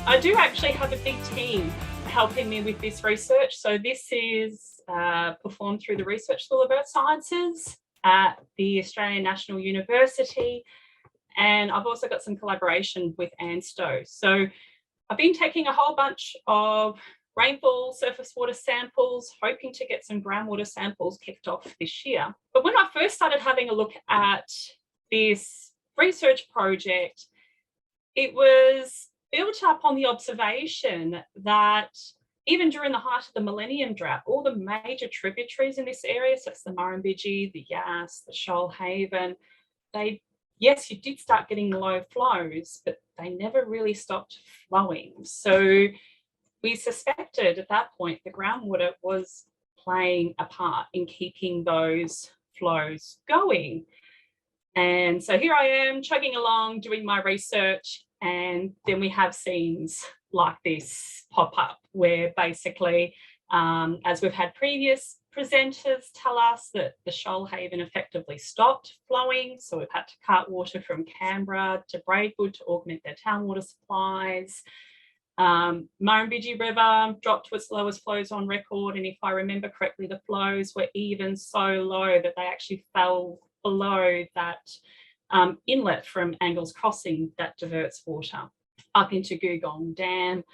I do actually have a big team helping me with this research. So this is performed through the Research School of Earth Sciences at the Australian National University. And I've also got some collaboration with ANSTO. So I've been taking a whole bunch of rainfall surface water samples, hoping to get some groundwater samples kicked off this year. But when I first started having a look at this research project, it was built up on the observation that even during the height of the Millennium Drought, all the major tributaries in this area, so it's the Murrumbidgee, the Yass, the Shoalhaven, yes, you did start getting low flows, but they never really stopped flowing. So we suspected at that point the groundwater was playing a part in keeping those flows going. And so here I am chugging along, doing my research, and then we have scenes like this pop up where basically, as we've had previous presenters tell us, that the Shoalhaven effectively stopped flowing. So we've had to cart water from Canberra to Braidwood to augment their town water supplies. Murrumbidgee River dropped to its lowest flows on record. And if I remember correctly, the flows were even so low that they actually fell below that inlet from Angles Crossing that diverts water up into Googong Dam,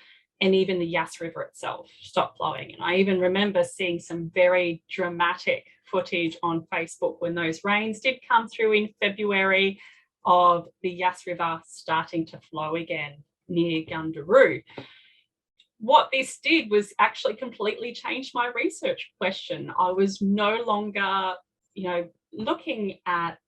and even the Yass River itself stopped flowing. And I even remember seeing some very dramatic footage on Facebook when those rains did come through in February of the Yass River starting to flow again near Gundaroo. What this did was actually completely change my research question. I was no longer, looking at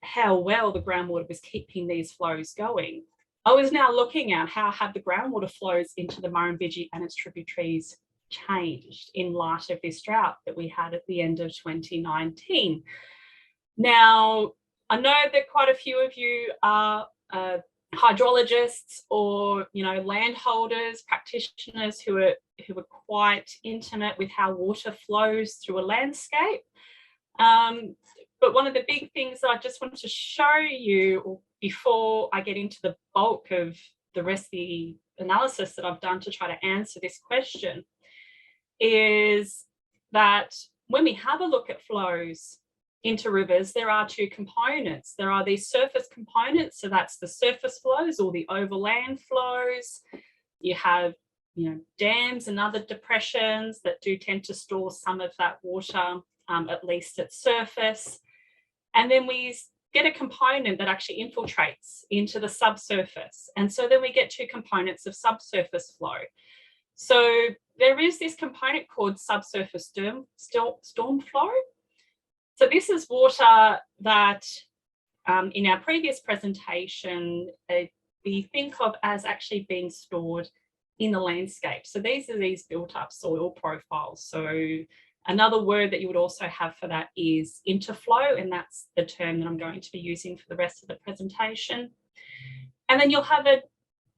how well the groundwater was keeping these flows going. I was now looking at how have the groundwater flows into the Murrumbidgee and its tributaries changed in light of this drought that we had at the end of 2019. Now, I know that quite a few of you are hydrologists or landholders, practitioners who are quite intimate with how water flows through a landscape. But one of the big things that I just wanted to show you before I get into the bulk of the rest of the analysis that I've done to try to answer this question is that when we have a look at flows into rivers, there are two components. There are these surface components, so that's the surface flows or the overland flows. You have dams and other depressions that do tend to store some of that water, at least at surface. And then we get a component that actually infiltrates into the subsurface. And so then we get two components of subsurface flow. So there is this component called subsurface storm flow. So this is water that in our previous presentation, we think of as actually being stored in the landscape. So these are these built up soil profiles. So another word that you would also have for that is interflow, and that's the term that I'm going to be using for the rest of the presentation. And then you'll have a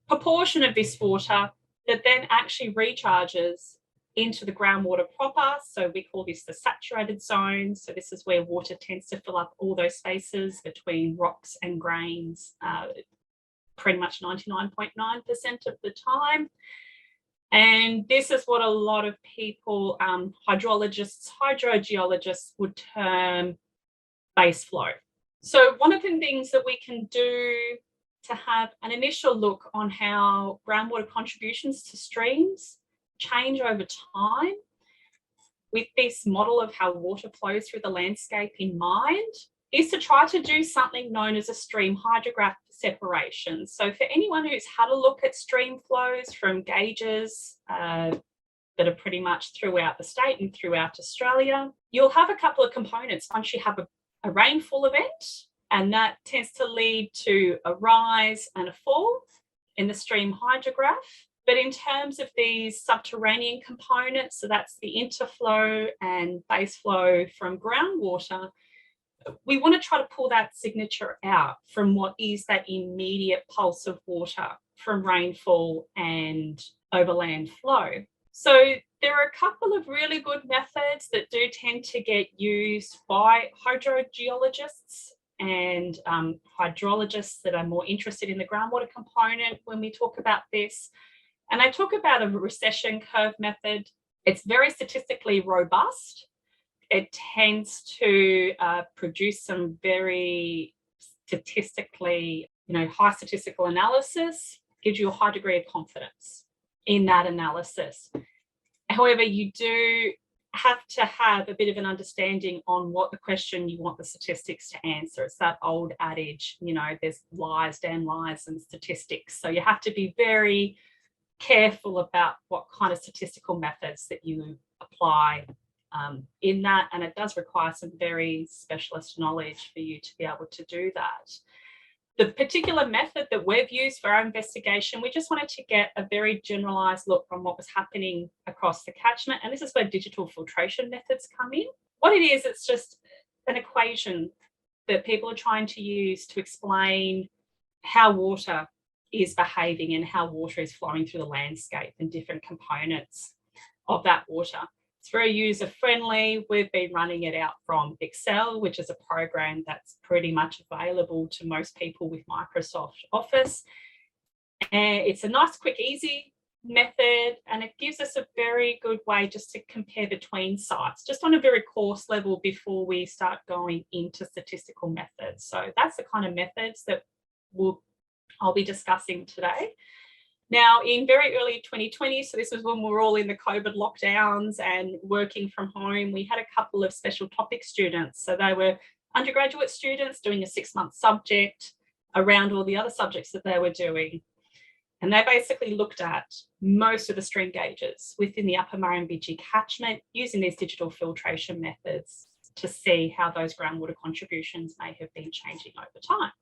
proportion of this water that then actually recharges into the groundwater proper. So we call this the saturated zone. So this is where water tends to fill up all those spaces between rocks and grains, pretty much 99.9% of the time. And this is what a lot of people, hydrologists, hydrogeologists would term base flow. So one of the things that we can do to have an initial look on how groundwater contributions to streams change over time with this model of how water flows through the landscape in mind is to try to do something known as a stream hydrograph separation. So for anyone who's had a look at stream flows from gauges that are pretty much throughout the state and throughout Australia, you'll have a couple of components. Once you have a rainfall event, and that tends to lead to a rise and a fall in the stream hydrograph. But in terms of these subterranean components, so that's the interflow and base flow from groundwater, we want to try to pull that signature out from what is that immediate pulse of water from rainfall and overland flow. So there are a couple of really good methods that do tend to get used by hydrogeologists and hydrologists that are more interested in the groundwater component when we talk about this. And I talk about a recession curve method. It's very statistically robust. It tends to produce some very statistically, high statistical analysis, gives you a high degree of confidence in that analysis. However, you do have to have a bit of an understanding on what the question you want the statistics to answer. It's that old adage, there's lies, damn lies, and statistics. So you have to be very careful about what kind of statistical methods that you apply in that, and it does require some very specialist knowledge for you to be able to do that. The particular method that we've used for our investigation, we just wanted to get a very generalised look from what was happening across the catchment, and this is where digital filtration methods come in. What it is, it's just an equation that people are trying to use to explain how water is behaving and how water is flowing through the landscape and different components of that water. It's very user-friendly. We've been running it out from Excel, which is a program that's pretty much available to most people with Microsoft Office. And it's a nice, quick, easy method, and it gives us a very good way just to compare between sites, just on a very coarse level before we start going into statistical methods. So that's the kind of methods that I'll be discussing today. Now, in very early 2020, so this was when we were all in the COVID lockdowns and working from home, we had a couple of special topic students. So they were undergraduate students doing a 6-month subject around all the other subjects that they were doing. And they basically looked at most of the stream gauges within the Upper Murrumbidgee catchment using these digital filtration methods to see how those groundwater contributions may have been changing over time.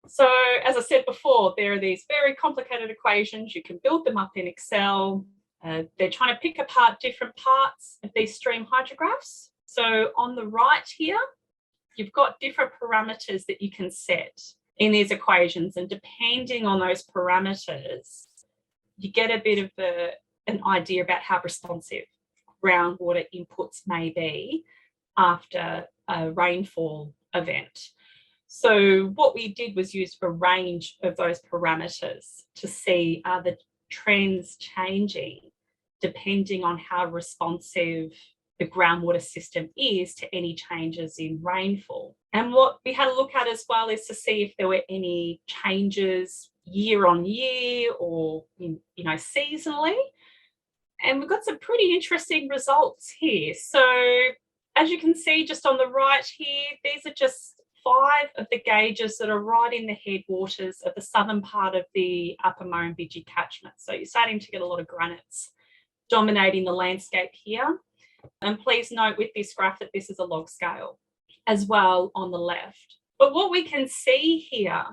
So as I said before, there are these very complicated equations. You can build them up in Excel. They're trying to pick apart different parts of these stream hydrographs. So on the right here, you've got different parameters that you can set in these equations. And depending on those parameters, you get a bit of an idea about how responsive groundwater inputs may be after a rainfall event. So what we did was use a range of those parameters to see, are the trends changing depending on how responsive the groundwater system is to any changes in rainfall. And what we had a look at as well is to see if there were any changes year on year or seasonally. And we've got some pretty interesting results here. So as you can see just on the right here, these are just 5 of the gauges that are right in the headwaters of the southern part of the Upper Murrumbidgee catchment. So you're starting to get a lot of granites dominating the landscape here. And please note with this graph that this is a log scale as well on the left. But what we can see here,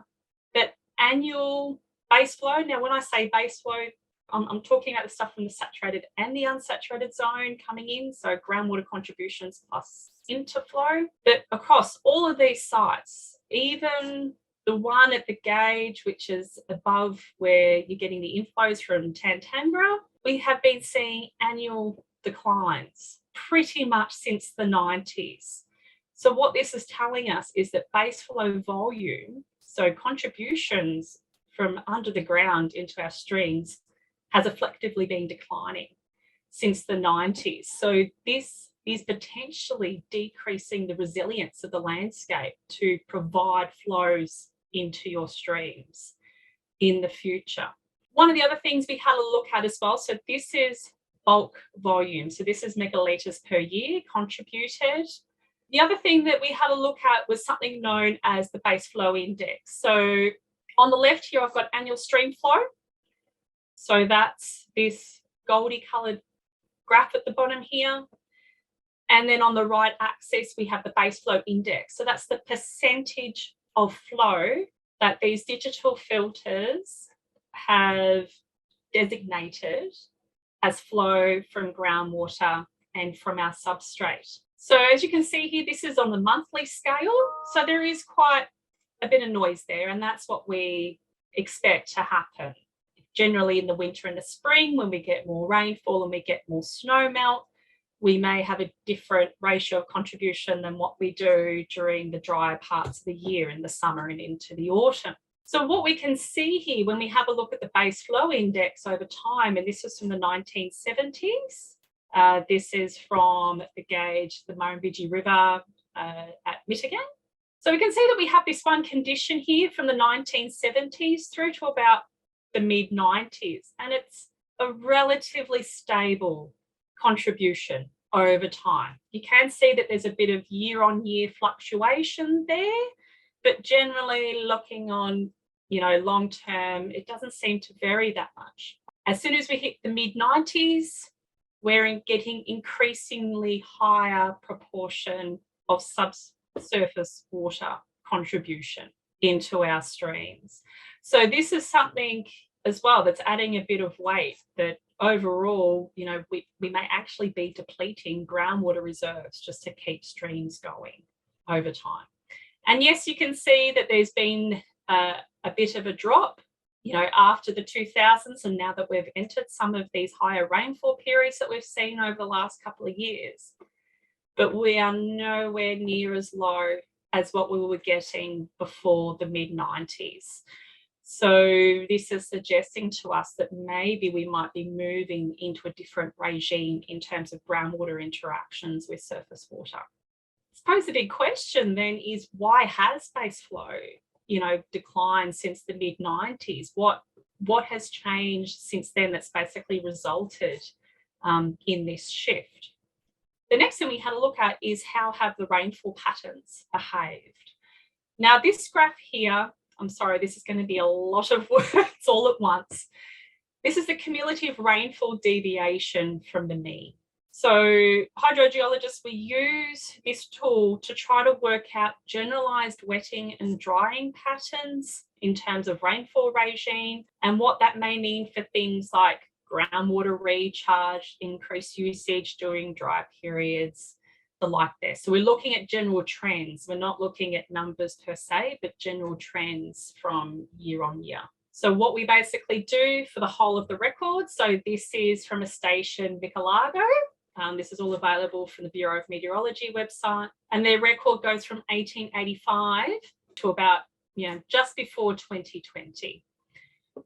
that annual base flow, now when I say base flow, I'm talking about the stuff from the saturated and the unsaturated zone coming in, so groundwater contributions plus interflow. But across all of these sites, even the one at the gauge, which is above where you're getting the inflows from Tantangara, we have been seeing annual declines pretty much since the 90s. So what this is telling us is that base flow volume, so contributions from under the ground into our streams, has effectively been declining since the 90s. So this is potentially decreasing the resilience of the landscape to provide flows into your streams in the future. One of the other things we had a look at as well, so this is bulk volume. So this is megalitres per year contributed. The other thing that we had a look at was something known as the Baseflow Index. So on the left here, I've got annual stream flow. So that's this goldy coloured graph at the bottom here. And then on the right axis, we have the Baseflow Index. So that's the percentage of flow that these digital filters have designated as flow from groundwater and from our substrate. So as you can see here, this is on the monthly scale. So there is quite a bit of noise there, and that's what we expect to happen. Generally in the winter and the spring, when we get more rainfall and we get more snow melt, we may have a different ratio of contribution than what we do during the drier parts of the year in the summer and into the autumn. So what we can see here when we have a look at the Baseflow Index over time, and this was from the 1970s, this is from the gauge, the Murrumbidgee River at Michigan. So we can see that we have this one condition here from the 1970s through to about the mid-90s, and it's a relatively stable contribution over time. You can see that there's a bit of year-on-year fluctuation there, but generally looking on, long term, it doesn't seem to vary that much. As soon as we hit the mid-90s, we're getting increasingly higher proportion of subsurface water contribution into our streams. So this is something as well that's adding a bit of weight, that overall, we may actually be depleting groundwater reserves just to keep streams going over time. And yes, you can see that there's been a bit of a drop, after the 2000s, and now that we've entered some of these higher rainfall periods that we've seen over the last couple of years. But we are nowhere near as low as what we were getting before the mid-90s. So this is suggesting to us that maybe we might be moving into a different regime in terms of groundwater interactions with surface water. I suppose the big question then is, why has base flow, declined since the mid-90s? What has changed since then that's basically resulted in this shift? The next thing we had a look at is, how have the rainfall patterns behaved? Now, this graph here, I'm sorry, this is going to be a lot of words all at once. This is the cumulative rainfall deviation from the mean. So hydrogeologists, we use this tool to try to work out generalized wetting and drying patterns in terms of rainfall regime, and what that may mean for things like groundwater recharge, increased usage during dry periods, the like there. So we're looking at general trends. We're not looking at numbers per se, but general trends from year on year. So what we basically do for the whole of the record, so this is from a station, Micalago. This is all available from the Bureau of Meteorology website, and their record goes from 1885 to about, just before 2020.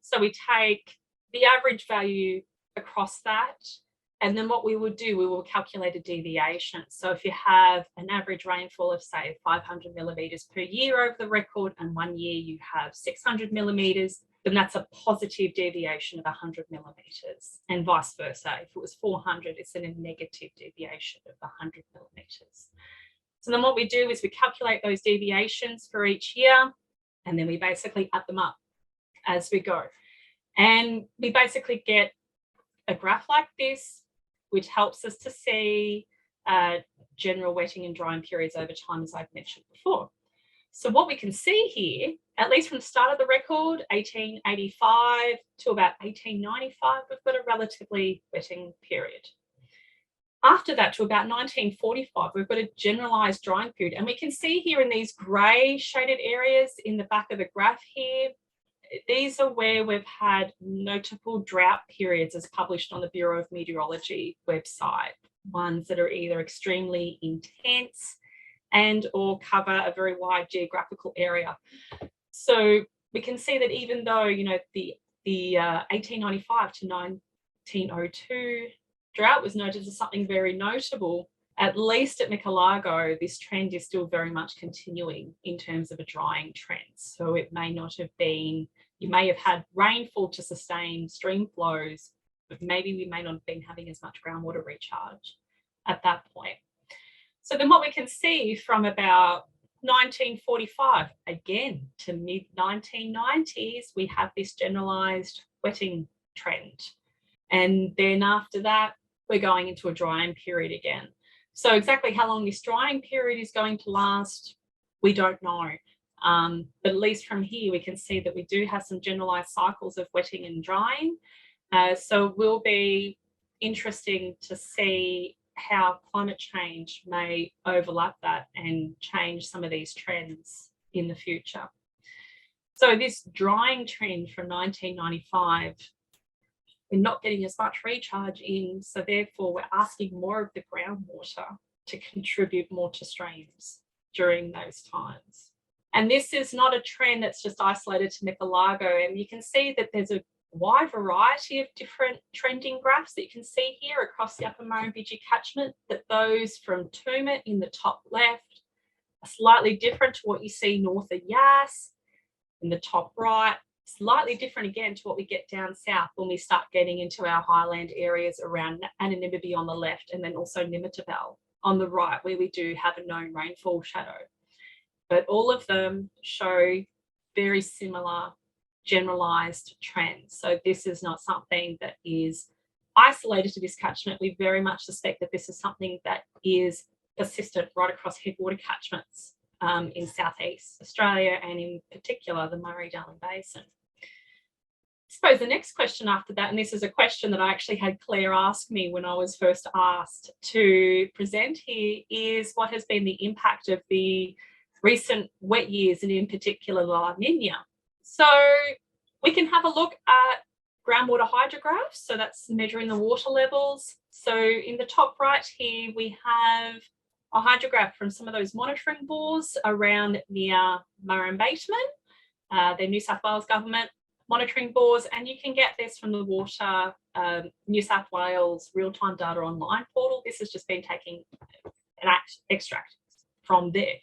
So we take the average value across that, and then what we will do, we will calculate a deviation. So if you have an average rainfall of, say, 500 millimetres per year over the record, and 1 year you have 600 millimetres, then that's a positive deviation of 100 millimetres, and vice versa. If it was 400, it's a negative deviation of 100 millimetres. So then what we do is we calculate those deviations for each year, and then we basically add them up as we go. And we basically get a graph like this, which helps us to see general wetting and drying periods over time, as I've mentioned before. So what we can see here, at least from the start of the record, 1885 to about 1895, we've got a relatively wetting period. After that, to about 1945, we've got a generalised drying period. And we can see here in these grey shaded areas in the back of the graph here, these are where we've had notable drought periods as published on the Bureau of Meteorology website, ones that are either extremely intense and or cover a very wide geographical area. So we can see that even though, the 1895 to 1902 drought was noted as something very notable, at least at Micalago, this trend is still very much continuing in terms of a drying trend. So it may not have been, you may have had rainfall to sustain stream flows, but maybe we may not have been having as much groundwater recharge at that point. So then what we can see from about 1945, again to mid-1990s, we have this generalised wetting trend. And then after that, we're going into a drying period again. So exactly how long this drying period is going to last, we don't know. But at least from here, we can see that we do have some generalised cycles of wetting and drying. So it will be interesting to see how climate change may overlap that and change some of these trends in the future. So this drying trend from 1995, we're not getting as much recharge in, so therefore we're asking more of the groundwater to contribute more to streams during those times. And this is not a trend that's just isolated to Nicaragua. And you can see that there's a wide variety of different trending graphs that you can see here across the Upper Murrumbidgee catchment, that those from Tumut in the top left are slightly different to what you see north of Yass in the top right, slightly different again to what we get down south when we start getting into our highland areas around Anonymity on the left, and then also Nimitabel on the right, where we do have a known rainfall shadow. But all of them show very similar generalized trends. So this is not something that is isolated to this catchment. We very much suspect that this is something that is persistent right across headwater catchments in Southeast Australia, and in particular the Murray-Darling Basin. I suppose the next question after that, and this is a question that I actually had Claire ask me when I was first asked to present here, is what has been the impact of the recent wet years, and in particular La Nina. So we can have a look at groundwater hydrographs. So that's measuring the water levels. So in the top right here, we have a hydrograph from some of those monitoring bores around near Murrumbateman, the New South Wales government monitoring bores, and you can get this from the Water New South Wales real-time data online portal. This has just been taking an extract from there.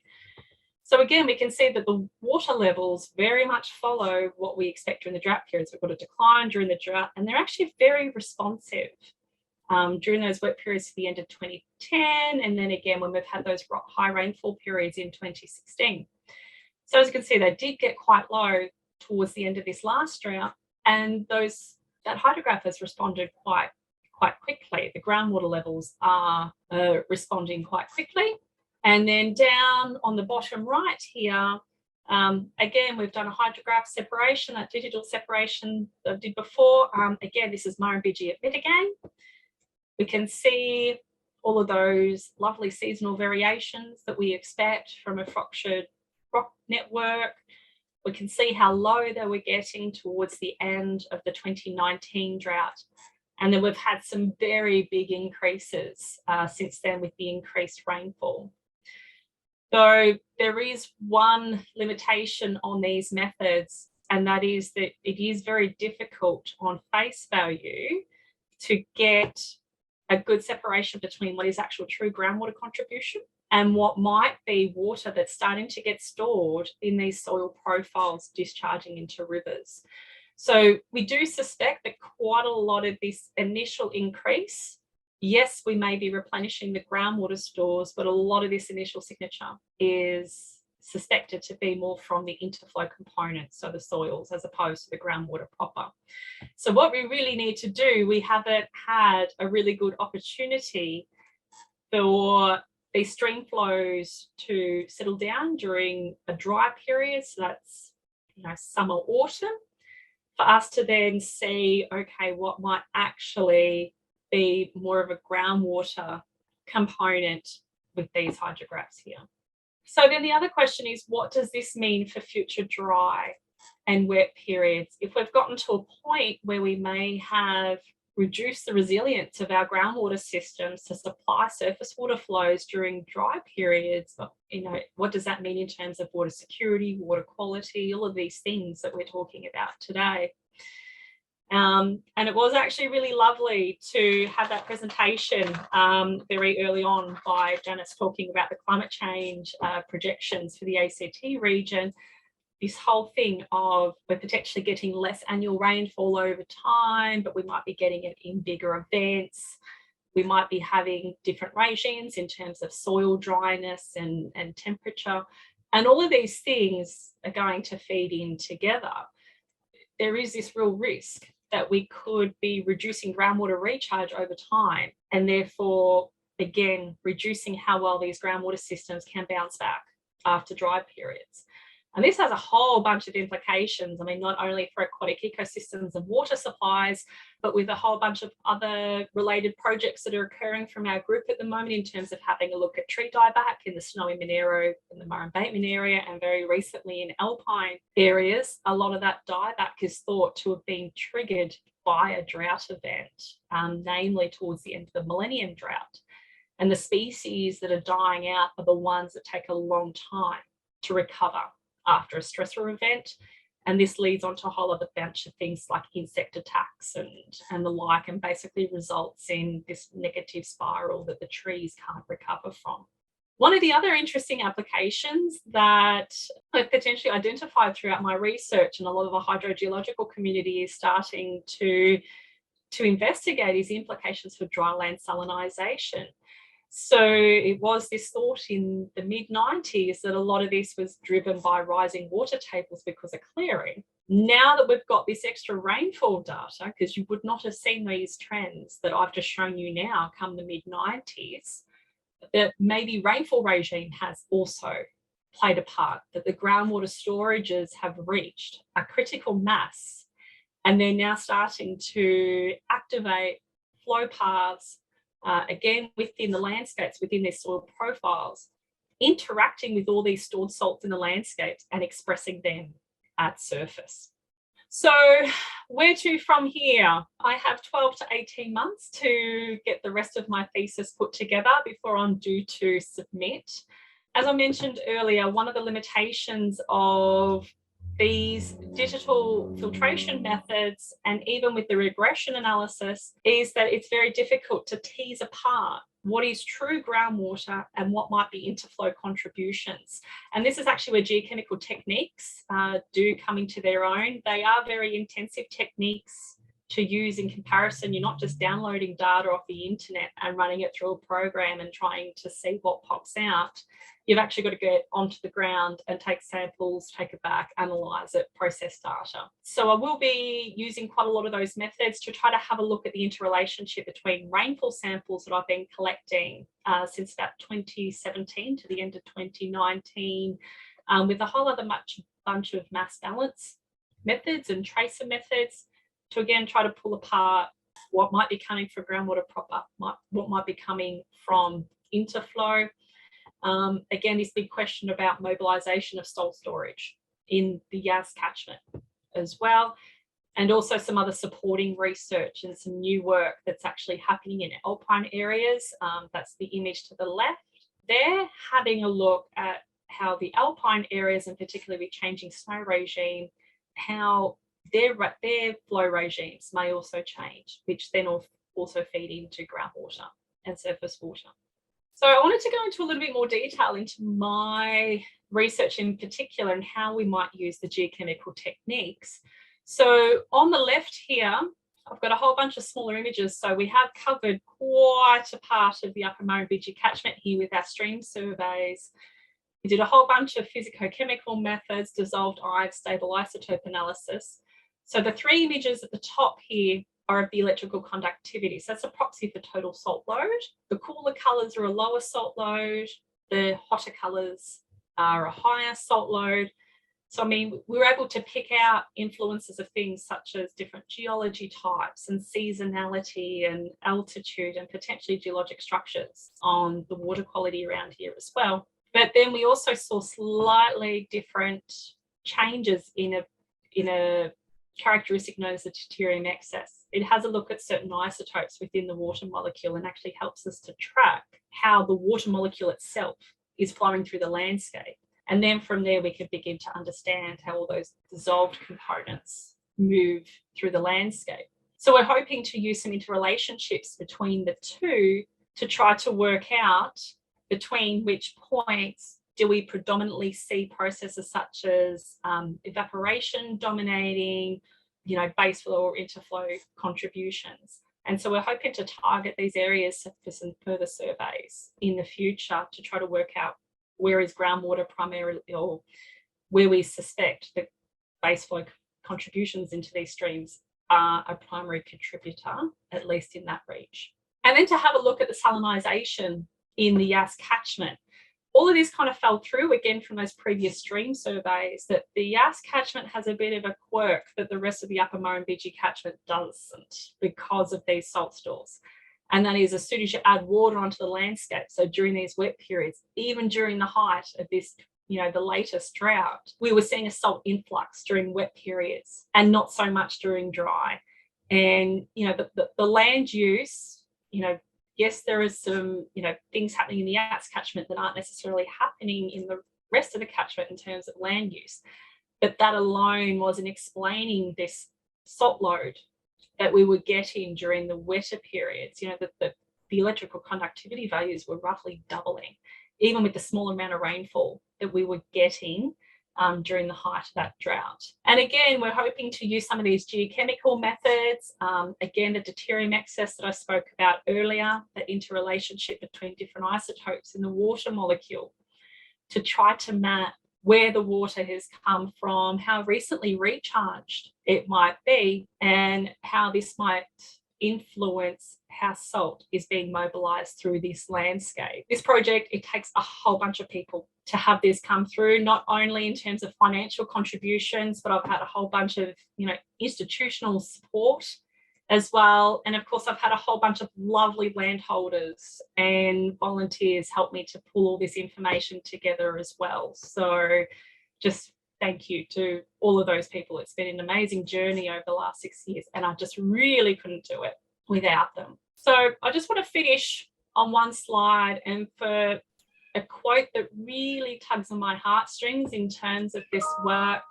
So again, we can see that the water levels very much follow what we expect during the drought periods. We've got a decline during the drought, and they're actually very responsive during those wet periods to the end of 2010, and then again when we've had those high rainfall periods in 2016. So as you can see, they did get quite low towards the end of this last drought, and that hydrograph has responded quite quickly. The groundwater levels are responding quite quickly. And then down on the bottom right here, again, we've done a hydrograph separation, that digital separation that I did before. Again, this is Murrumbidgee at Mittagang. We can see all of those lovely seasonal variations that we expect from a fractured rock network. We can see how low they were getting towards the end of the 2019 drought. And then we've had some very big increases since then with the increased rainfall. So there is one limitation on these methods, and that is that it is very difficult on face value to get a good separation between what is actual true groundwater contribution and what might be water that's starting to get stored in these soil profiles discharging into rivers. So we do suspect that quite a lot of this initial increase, yes, we may be replenishing the groundwater stores, but a lot of this initial signature is suspected to be more from the interflow components, so the soils, as opposed to the groundwater proper. So what we really need to do, we haven't had a really good opportunity for these stream flows to settle down during a dry period. So that's, summer, autumn, for us to then see, okay, what might actually be more of a groundwater component with these hydrographs here. So then the other question is, what does this mean for future dry and wet periods? If we've gotten to a point where we may have reduced the resilience of our groundwater systems to supply surface water flows during dry periods, what does that mean in terms of water security, water quality, all of these things that we're talking about today? And it was actually really lovely to have that presentation very early on by Janice talking about the climate change projections for the ACT region. This whole thing of we're potentially getting less annual rainfall over time, but we might be getting it in bigger events. We might be having different regimes in terms of soil dryness and temperature. And all of these things are going to feed in together. There is this real risk that we could be reducing groundwater recharge over time, and therefore, again, reducing how well these groundwater systems can bounce back after dry periods. And this has a whole bunch of implications. I mean, not only for aquatic ecosystems and water supplies, but with a whole bunch of other related projects that are occurring from our group at the moment in terms of having a look at tree dieback in the Snowy Monero and the Murrumbateman area, and very recently in alpine areas. A lot of that dieback is thought to have been triggered by a drought event, namely towards the end of the millennium drought. And the species that are dying out are the ones that take a long time to recover after a stressor event. And this leads on to a whole other bunch of things like insect attacks and the like, and basically results in this negative spiral that the trees can't recover from. One of the other interesting applications that I've potentially identified throughout my research, and a lot of the hydrogeological community is starting to investigate, is the implications for dryland salinisation. So it was this thought in the mid-90s that a lot of this was driven by rising water tables because of clearing. Now that we've got this extra rainfall data, because you would not have seen these trends that I've just shown you now come the mid-90s, that maybe rainfall regime has also played a part, that the groundwater storages have reached a critical mass, and they're now starting to activate flow paths, again, within the landscapes, within their soil profiles, interacting with all these stored salts in the landscapes and expressing them at surface. So where to from here? I have 12 to 18 months to get the rest of my thesis put together before I'm due to submit. As I mentioned earlier, one of the limitations of these digital filtration methods, and even with the regression analysis, is that it's very difficult to tease apart what is true groundwater and what might be interflow contributions. And this is actually where geochemical techniques do come into their own. They are very intensive techniques to use in comparison. You're not just downloading data off the internet and running it through a program and trying to see what pops out. You've actually got to get onto the ground and take samples, take it back, analyse it, process data. So I will be using quite a lot of those methods to try to have a look at the interrelationship between rainfall samples that I've been collecting since about 2017 to the end of 2019, with a whole other bunch of mass balance methods and tracer methods to again try to pull apart what might be coming from groundwater proper, what might be coming from interflow. Again, this big question about mobilisation of salt storage in the Yas catchment as well, and also some other supporting research and some new work that's actually happening in alpine areas. That's the image to the left. They're having a look at how the alpine areas, and particularly with changing snow regime, how their flow regimes may also change, which then also feed into groundwater and surface water. So I wanted to go into a little bit more detail into my research in particular and how we might use the geochemical techniques. So on the left here, I've got a whole bunch of smaller images. So we have covered quite a part of the Upper Murrumbidgee catchment here with our stream surveys. We did a whole bunch of physicochemical methods, dissolved ice, stable isotope analysis. So the three images at the top here are of the electrical conductivity. So that's a proxy for total salt load. The cooler colours are a lower salt load. The hotter colours are a higher salt load. So, I mean, we were able to pick out influences of things such as different geology types and seasonality and altitude and potentially geologic structures on the water quality around here as well. But then we also saw slightly different changes in a characteristic known as the deuterium excess. It has a look at certain isotopes within the water molecule and actually helps us to track how the water molecule itself is flowing through the landscape. And then from there, we can begin to understand how all those dissolved components move through the landscape. So we're hoping to use some interrelationships between the two to try to work out between which points do we predominantly see processes such as evaporation dominating, baseflow or interflow contributions. And so we're hoping to target these areas for some further surveys in the future to try to work out where is groundwater primarily, or where we suspect that baseflow contributions into these streams are a primary contributor, at least in that reach. And then to have a look at the salinisation in the Yas catchment. All of this kind of fell through again from those previous stream surveys, that the Yas catchment has a bit of a quirk that the rest of the Upper Murrumbidgee catchment doesn't because of these salt stores. And that is, as soon as you add water onto the landscape, so during these wet periods, even during the height of this, the latest drought, we were seeing a salt influx during wet periods and not so much during dry. And, the land use, yes, there is some, things happening in the Yas catchment that aren't necessarily happening in the rest of the catchment in terms of land use. But that alone wasn't explaining this salt load that we were getting during the wetter periods. You know, the electrical conductivity values were roughly doubling, even with the small amount of rainfall that we were getting during the height of that drought. And again, we're hoping to use some of these geochemical methods. Again, the deuterium excess that I spoke about earlier, the interrelationship between different isotopes in the water molecule, to try to map where the water has come from, how recently recharged it might be, and how this might influence how salt is being mobilized through this landscape. This project, it takes a whole bunch of people to have this come through, not only in terms of financial contributions, but I've had a whole bunch of, institutional support as well. And of course, I've had a whole bunch of lovely landholders and volunteers help me to pull all this information together as well. So just thank you to all of those people. It's been an amazing journey over the last 6 years, and I just really couldn't do it without them. So I just want to finish on one slide and for a quote that really tugs on my heartstrings in terms of this work,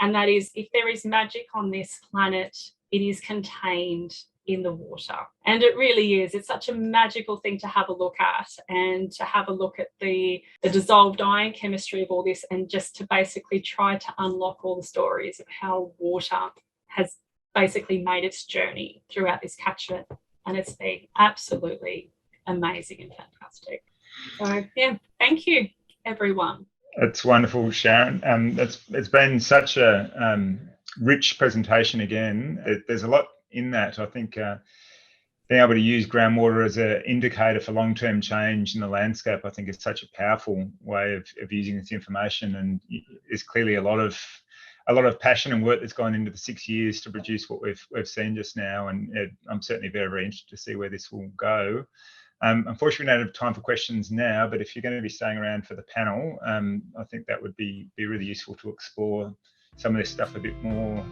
and that is, if there is magic on this planet, it is contained in the water. And it really is. It's such a magical thing to have a look at, and to have a look at the dissolved ion chemistry of all this, and just to basically try to unlock all the stories of how water has basically made its journey throughout this catchment. And it's been absolutely amazing and fantastic. So yeah, thank you, everyone. It's wonderful, Sharon. It's been such a rich presentation again. There's a lot in that. I think being able to use groundwater as an indicator for long-term change in the landscape, I think, is such a powerful way of using this information. And there's clearly a lot of passion and work that's gone into the 6 years to produce what we've seen just now. And I'm certainly very, very interested to see where this will go. Unfortunately, we don't have time for questions now, but if you're going to be staying around for the panel, I think that would be really useful to explore some of this stuff a bit more